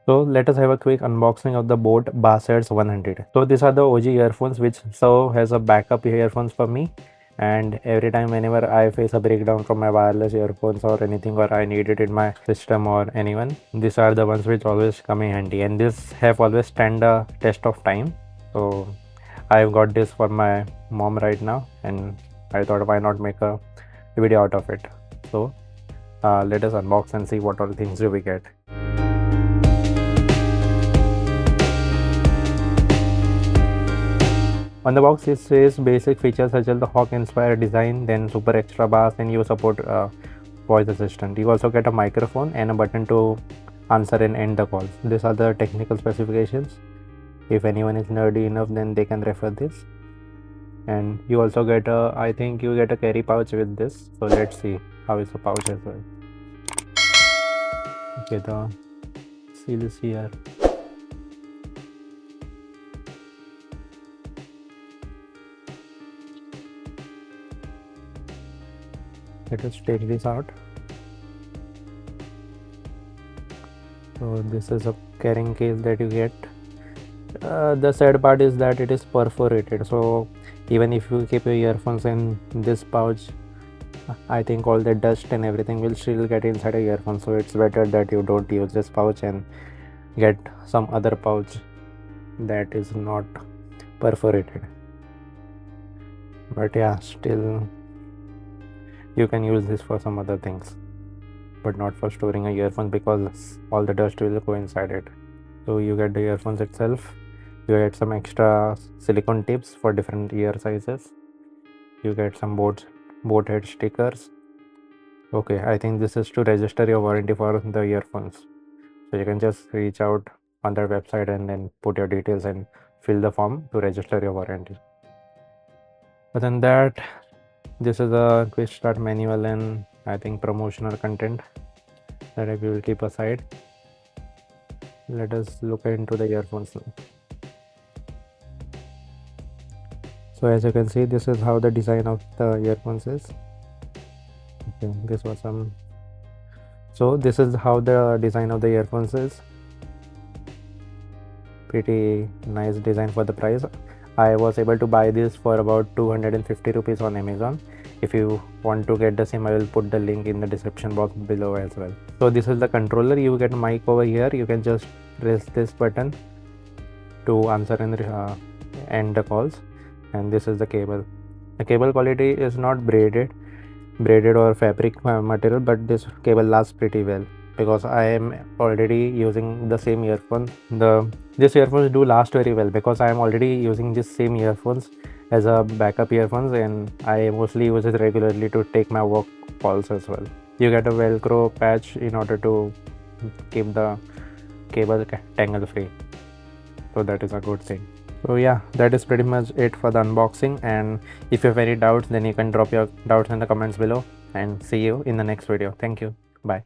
So let us have a quick unboxing of the boAt BassHeads 100. So these are the OG earphones which serve as a backup earphones for me, and every time whenever I face a breakdown from my wireless earphones or anything, or I need it in my system or anyone, these are the ones which always come in handy, and this have always stand the test of time. So I've got this for my mom right now, and I thought why not make a video out of it. So let us unbox and see what all things do we get. On the box it says basic features such as the hawk inspired design, then super extra bass, and you support voice assistant. You also get a microphone and a button to answer and end the calls. These are the technical specifications. If anyone is nerdy enough, then they can refer this. And you also get a, I think you get a carry pouch with this. So let's see how is the pouch as well. Okay, the seal is here. Let us take this out. So this is a carrying case that you get. The sad part is that it is perforated, so even if you keep your earphones in this pouch, I think all the dust and everything will still get inside a earphone. So it's better that you don't use this pouch and get some other pouch that is not perforated. But yeah, still you can use this for some other things, but not for storing a earphone because all the dust will go inside it. So you get the earphones itself. You get some extra silicone tips for different ear sizes. You get some boAt stickers. Okay, I think this is to register your warranty for the earphones. So you can just reach out on their website and then put your details and fill the form to register your warranty. Other than that, this is a quick start manual and I think promotional content that I will keep aside. Let us look into the earphones now. So as you can see, this is how the design of the earphones is. Okay, this was some. So this is how the design of the earphones is. Pretty nice design for the price. I was able to buy this for about 250 rupees on Amazon. If you want to get the same, I will put the link in the description box below as well. So this is the controller. You get a mic over here. You can just press this button to answer and end the calls. And this is the cable. The cable quality is not braided or fabric material, but this cable lasts pretty well because I am already using the same earphone. These earphones do last very well because I am already using this same earphones as a backup earphones, and I mostly use it regularly to take my work calls as well. You get a velcro patch in order to keep the cable tangle free, so that is a good thing. So yeah, that is pretty much it for the unboxing, and if you have any doubts, then you can drop your doubts in the comments below, and see you in the next video. Thank you. Bye.